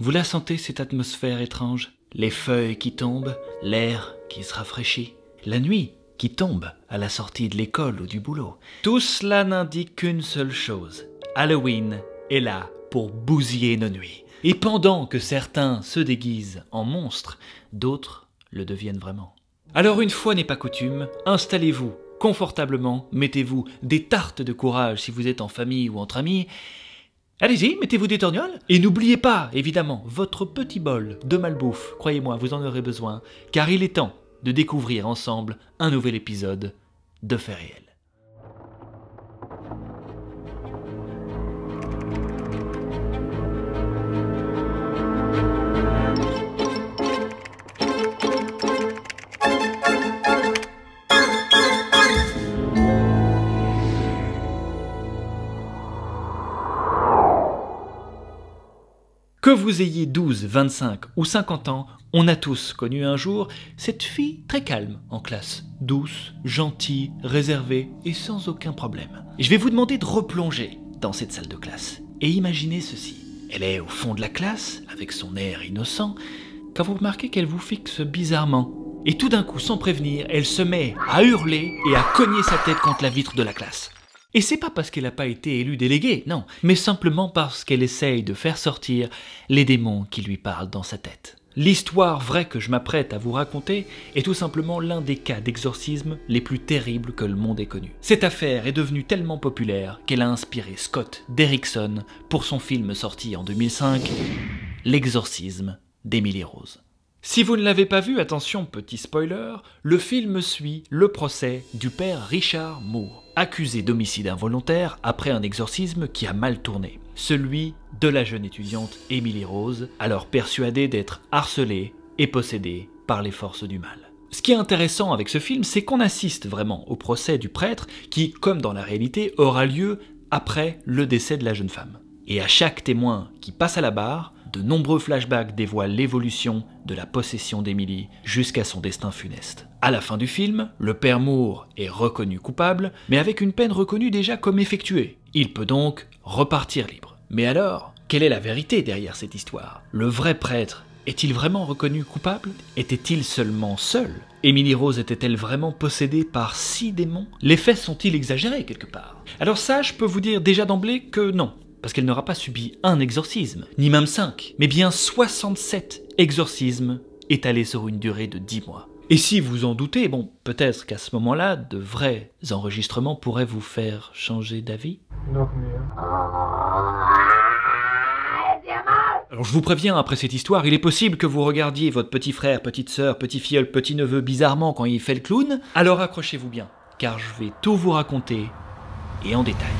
Vous la sentez, cette atmosphère étrange? Les feuilles qui tombent, l'air qui se rafraîchit, la nuit qui tombe à la sortie de l'école ou du boulot. Tout cela n'indique qu'une seule chose. Halloween est là pour bousiller nos nuits. Et pendant que certains se déguisent en monstres, d'autres le deviennent vraiment. Alors une fois n'est pas coutume, installez-vous confortablement, mettez-vous des tartes de courage si vous êtes en famille ou entre amis. Allez-y, mettez-vous des torgnoles. Et n'oubliez pas, évidemment, votre petit bol de malbouffe. Croyez-moi, vous en aurez besoin, car il est temps de découvrir ensemble un nouvel épisode de Faits réels. Que vous ayez 12, 25 ou 50 ans, on a tous connu un jour cette fille très calme en classe, douce, gentille, réservée et sans aucun problème. Je vais vous demander de replonger dans cette salle de classe et imaginez ceci. Elle est au fond de la classe, avec son air innocent, quand vous remarquez qu'elle vous fixe bizarrement. Et tout d'un coup, sans prévenir, elle se met à hurler et à cogner sa tête contre la vitre de la classe. Et c'est pas parce qu'elle n'a pas été élue déléguée, non, mais simplement parce qu'elle essaye de faire sortir les démons qui lui parlent dans sa tête. L'histoire vraie que je m'apprête à vous raconter est tout simplement l'un des cas d'exorcisme les plus terribles que le monde ait connus. Cette affaire est devenue tellement populaire qu'elle a inspiré Scott Derrickson pour son film sorti en 2005, L'exorcisme d'Emily Rose. Si vous ne l'avez pas vu, attention, petit spoiler, le film suit le procès du père Richard Moore, accusé d'homicide involontaire après un exorcisme qui a mal tourné, celui de la jeune étudiante Emily Rose, alors persuadée d'être harcelée et possédée par les forces du mal. Ce qui est intéressant avec ce film, c'est qu'on assiste vraiment au procès du prêtre qui, comme dans la réalité, aura lieu après le décès de la jeune femme. Et à chaque témoin qui passe à la barre, de nombreux flashbacks dévoilent l'évolution de la possession d'Emily jusqu'à son destin funeste. À la fin du film, le père Moore est reconnu coupable, mais avec une peine reconnue déjà comme effectuée. Il peut donc repartir libre. Mais alors, quelle est la vérité derrière cette histoire? Le vrai prêtre est-il vraiment reconnu coupable? Était-il seulement seul? Emily Rose était-elle vraiment possédée par 6 démons? Les faits sont-ils exagérés quelque part? Alors ça, je peux vous dire déjà d'emblée que non. Parce qu'elle n'aura pas subi un exorcisme, ni même 5, mais bien 67 exorcismes étalés sur une durée de 10 mois. Et si vous en doutez, bon, peut-être qu'à ce moment-là, de vrais enregistrements pourraient vous faire changer d'avis. Alors je vous préviens, après cette histoire, il est possible que vous regardiez votre petit frère, petite sœur, petit filleul, petit neveu bizarrement quand il fait le clown, alors accrochez-vous bien, car je vais tout vous raconter, et en détail.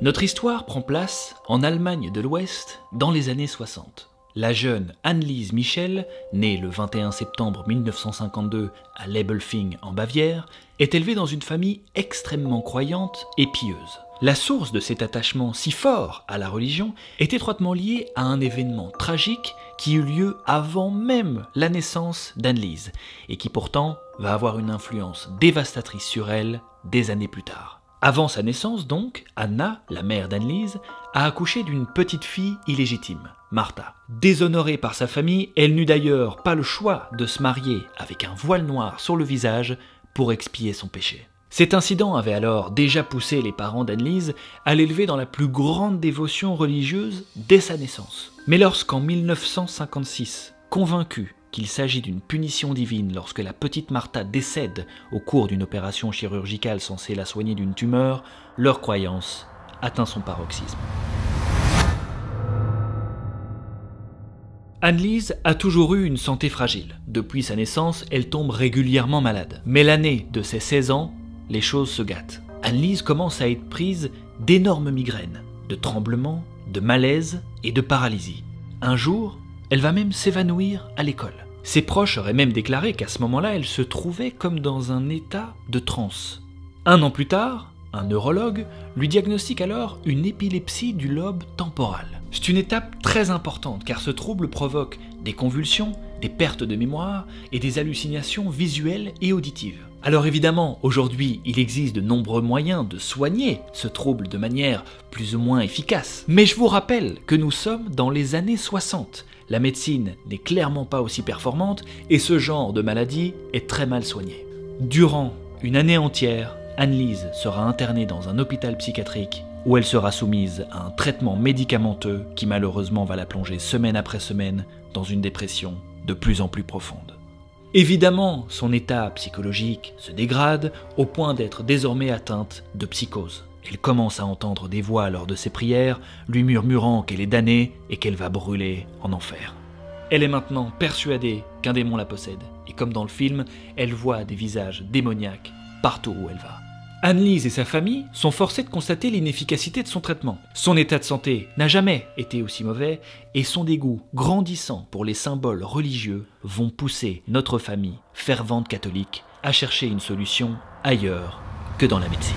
Notre histoire prend place en Allemagne de l'Ouest dans les années 60. La jeune Anneliese Michel, née le 21 septembre 1952 à Lebelfing en Bavière, est élevée dans une famille extrêmement croyante et pieuse. La source de cet attachement si fort à la religion est étroitement liée à un événement tragique qui eut lieu avant même la naissance d'Anneliese et qui pourtant va avoir une influence dévastatrice sur elle des années plus tard. Avant sa naissance donc, Anna, la mère d'Anneliese, a accouché d'une petite fille illégitime, Martha. Déshonorée par sa famille, elle n'eut d'ailleurs pas le choix de se marier avec un voile noir sur le visage pour expier son péché. Cet incident avait alors déjà poussé les parents d'Anneliese à l'élever dans la plus grande dévotion religieuse dès sa naissance. Mais lorsqu'en 1956, convaincue qu'il s'agit d'une punition divine lorsque la petite Martha décède au cours d'une opération chirurgicale censée la soigner d'une tumeur, leur croyance atteint son paroxysme. Anneliese a toujours eu une santé fragile. Depuis sa naissance, elle tombe régulièrement malade. Mais l'année de ses 16 ans, les choses se gâtent. Anneliese commence à être prise d'énormes migraines, de tremblements, de malaise et de paralysie. Un jour, elle va même s'évanouir à l'école. Ses proches auraient même déclaré qu'à ce moment-là, elle se trouvait comme dans un état de transe. 1 an plus tard, un neurologue lui diagnostique alors une épilepsie du lobe temporal. C'est une étape très importante car ce trouble provoque des convulsions, des pertes de mémoire et des hallucinations visuelles et auditives. Alors évidemment, aujourd'hui, il existe de nombreux moyens de soigner ce trouble de manière plus ou moins efficace. Mais je vous rappelle que nous sommes dans les années 60. La médecine n'est clairement pas aussi performante et ce genre de maladie est très mal soigné. Durant une année entière, Annelise sera internée dans un hôpital psychiatrique où elle sera soumise à un traitement médicamenteux qui malheureusement va la plonger semaine après semaine dans une dépression de plus en plus profonde. Évidemment, son état psychologique se dégrade au point d'être désormais atteinte de psychose. Elle commence à entendre des voix lors de ses prières, lui murmurant qu'elle est damnée et qu'elle va brûler en enfer. Elle est maintenant persuadée qu'un démon la possède, et comme dans le film, elle voit des visages démoniaques partout où elle va. Annelise et sa famille sont forcés de constater l'inefficacité de son traitement. Son état de santé n'a jamais été aussi mauvais et son dégoût grandissant pour les symboles religieux vont pousser notre famille, fervente catholique, à chercher une solution ailleurs que dans la médecine.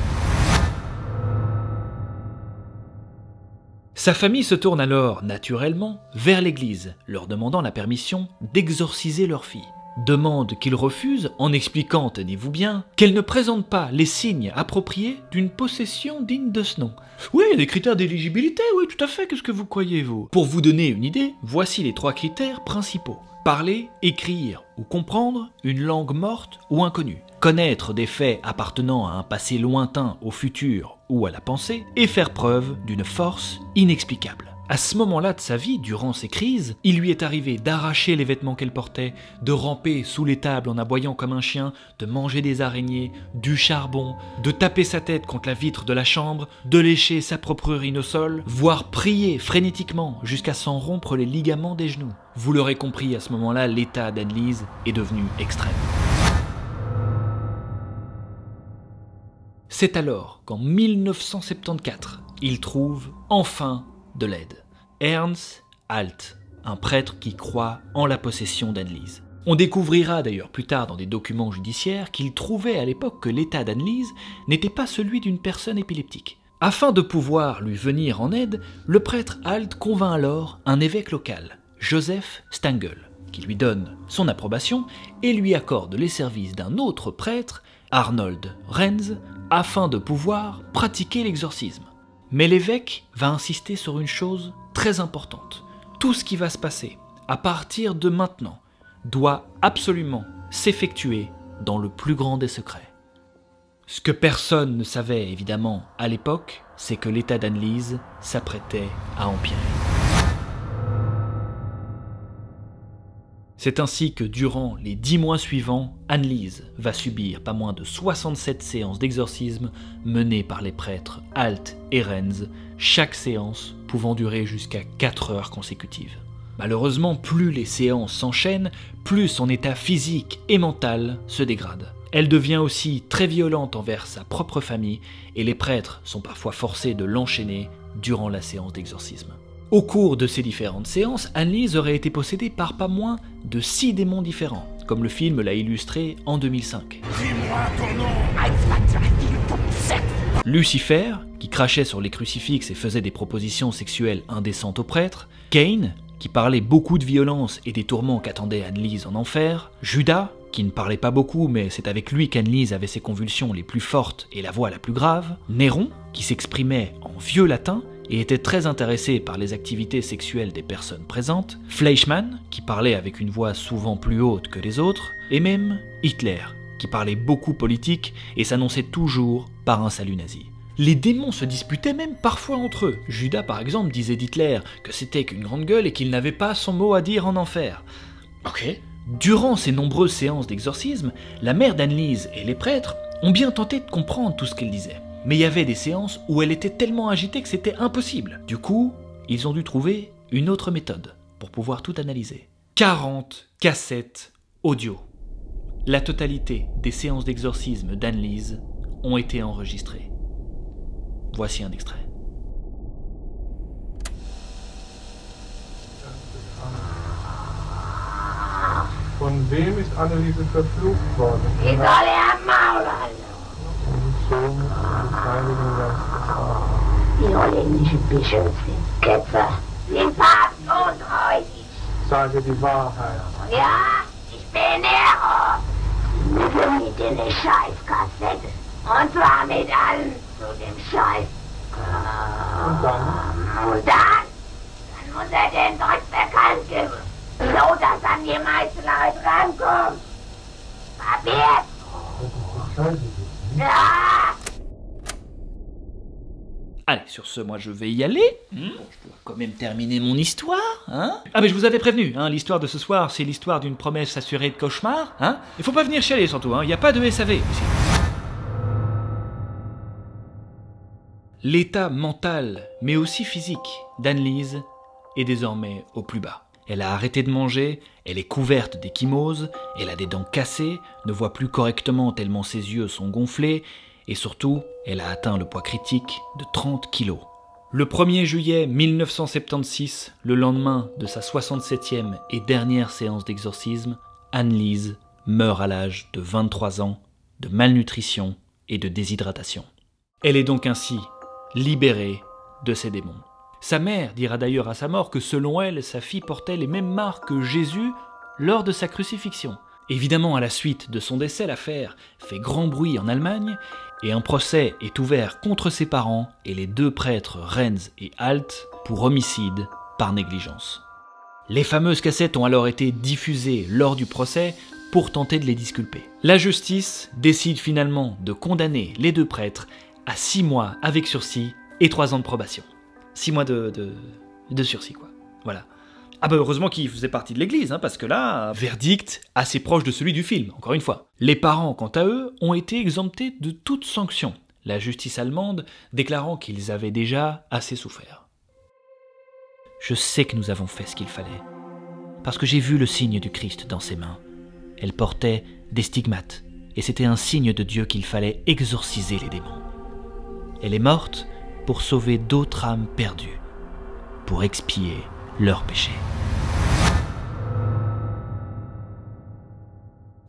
Sa famille se tourne alors naturellement vers l'église, leur demandant la permission d'exorciser leur fille. Demande qu'ils refusent en expliquant, tenez-vous bien, qu'elle ne présente pas les signes appropriés d'une possession digne de ce nom. Oui, il y a des critères d'éligibilité, oui, tout à fait, qu'est-ce que vous croyez, vous? Pour vous donner une idée, voici les 3 critères principaux. Parler, écrire ou comprendre une langue morte ou inconnue. Connaître des faits appartenant à un passé lointain, au futur ou à la pensée, et faire preuve d'une force inexplicable. À ce moment-là de sa vie, durant ces crises, il lui est arrivé d'arracher les vêtements qu'elle portait, de ramper sous les tables en aboyant comme un chien, de manger des araignées, du charbon, de taper sa tête contre la vitre de la chambre, de lécher sa propre urine au sol, voire prier frénétiquement jusqu'à s'en rompre les ligaments des genoux. Vous l'aurez compris, à ce moment-là, l'état d'Annelise est devenu extrême. C'est alors qu'en 1974, il trouve enfin de l'aide. Ernst Alt, un prêtre qui croit en la possession d'Annelise. On découvrira d'ailleurs plus tard dans des documents judiciaires qu'il trouvait à l'époque que l'état d'Annelise n'était pas celui d'une personne épileptique. Afin de pouvoir lui venir en aide, le prêtre Alt convainc alors un évêque local, Joseph Stangl, qui lui donne son approbation et lui accorde les services d'un autre prêtre, Arnold Renz, afin de pouvoir pratiquer l'exorcisme. Mais l'évêque va insister sur une chose très importante. Tout ce qui va se passer à partir de maintenant doit absolument s'effectuer dans le plus grand des secrets. Ce que personne ne savait évidemment à l'époque, c'est que l'état d'Annelise s'apprêtait à empirer. C'est ainsi que durant les 10 mois suivants, Annelise va subir pas moins de 67 séances d'exorcisme menées par les prêtres Alt et Renz, chaque séance pouvant durer jusqu'à 4 heures consécutives. Malheureusement, plus les séances s'enchaînent, plus son état physique et mental se dégrade. Elle devient aussi très violente envers sa propre famille et les prêtres sont parfois forcés de l'enchaîner durant la séance d'exorcisme. Au cours de ces différentes séances, Annelise aurait été possédée par pas moins de 6 démons différents, comme le film l'a illustré en 2005. Dis-moi ton nom. Lucifer, qui crachait sur les crucifixes et faisait des propositions sexuelles indécentes aux prêtres, Cain, qui parlait beaucoup de violence et des tourments qu'attendait Annelise en enfer, Judas, qui ne parlait pas beaucoup mais c'est avec lui qu'Annelise avait ses convulsions les plus fortes et la voix la plus grave, Néron, qui s'exprimait en vieux latin, et était très intéressé par les activités sexuelles des personnes présentes, Fleischmann, qui parlait avec une voix souvent plus haute que les autres, et même Hitler, qui parlait beaucoup politique et s'annonçait toujours par un salut nazi. Les démons se disputaient même parfois entre eux. Judas, par exemple, disait d'Hitler que c'était qu'une grande gueule et qu'il n'avait pas son mot à dire en enfer. Ok. Durant ces nombreuses séances d'exorcisme, la mère d'Annelise et les prêtres ont bien tenté de comprendre tout ce qu'elle disait. Mais il y avait des séances où elle était tellement agitée que c'était impossible. Du coup, ils ont dû trouver une autre méthode pour pouvoir tout analyser. 40 cassettes audio. La totalité des séances d'exorcisme d'Annelise ont été enregistrées. Voici un extrait. Von wem ist Anneliese verflucht worden? Die soll am Maul halten. Sohn des Heiligen Geistes. Die holländischen Bischöfe sind Ketzer. Sind fast untreuig. Sage die Wahrheit. Ja, ich bin Nero. Mit in die Scheißkassette. Und zwar mit allen zu dem Scheiß. Und dann? Und dann muss er den Dreck bekannt geben. So, dass an die meisten Leute rankommt. Papier? Scheiße. Ja! Allez, sur ce, moi je vais y aller. Je dois quand même terminer mon histoire. Hein, ah, mais je vous avais prévenu, hein, l'histoire de ce soir, c'est l'histoire d'une promesse assurée de cauchemar. Hein. Il faut pas venir chialer surtout, il n'y a pas de SAV ici. L'état mental, mais aussi physique, d'Annelise est désormais au plus bas. Elle a arrêté de manger, elle est couverte d'échymose, elle a des dents cassées, ne voit plus correctement tellement ses yeux sont gonflés, et surtout, elle a atteint le poids critique de 30 kilos. Le 1er juillet 1976, le lendemain de sa 67e et dernière séance d'exorcisme, Annelise meurt à l'âge de 23 ans de malnutrition et de déshydratation. Elle est donc ainsi libérée de ses démons. Sa mère dira d'ailleurs à sa mort que selon elle, sa fille portait les mêmes marques que Jésus lors de sa crucifixion. Évidemment, à la suite de son décès, l'affaire fait grand bruit en Allemagne et un procès est ouvert contre ses parents et les deux prêtres Renz et Alt pour homicide par négligence. Les fameuses cassettes ont alors été diffusées lors du procès pour tenter de les disculper. La justice décide finalement de condamner les deux prêtres à 6 mois avec sursis et 3 ans de probation. 6 mois de sursis, quoi. Voilà. Ah bah heureusement qu'il faisait partie de l'église, parce que là, verdict assez proche de celui du film, encore une fois. Les parents, quant à eux, ont été exemptés de toute sanction, la justice allemande déclarant qu'ils avaient déjà assez souffert. Je sais que nous avons fait ce qu'il fallait, parce que j'ai vu le signe du Christ dans ses mains. Elle portait des stigmates, et c'était un signe de Dieu qu'il fallait exorciser les démons. Elle est morte pour sauver d'autres âmes perdues, pour expier leurs péchés.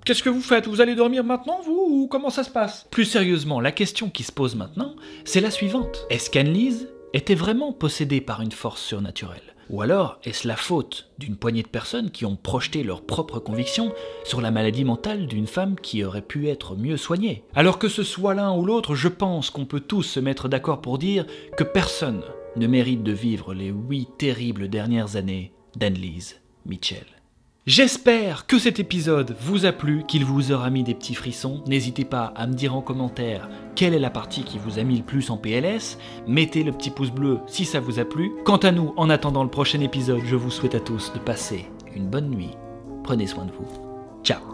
Qu'est-ce que vous faites? Vous allez dormir maintenant, vous, ou comment ça se passe? Plus sérieusement, la question qui se pose maintenant, c'est la suivante. Est-ce qu'Annelise était vraiment possédée par une force surnaturelle? Ou alors, est-ce la faute d'une poignée de personnes qui ont projeté leurs propres convictions sur la maladie mentale d'une femme qui aurait pu être mieux soignée? Alors que ce soit l'un ou l'autre, je pense qu'on peut tous se mettre d'accord pour dire que personne ne mérite de vivre les 8 terribles dernières années d'Annelise Mitchell. J'espère que cet épisode vous a plu, qu'il vous aura mis des petits frissons. N'hésitez pas à me dire en commentaire quelle est la partie qui vous a mis le plus en PLS. Mettez le petit pouce bleu si ça vous a plu. Quant à nous, en attendant le prochain épisode, je vous souhaite à tous de passer une bonne nuit. Prenez soin de vous. Ciao.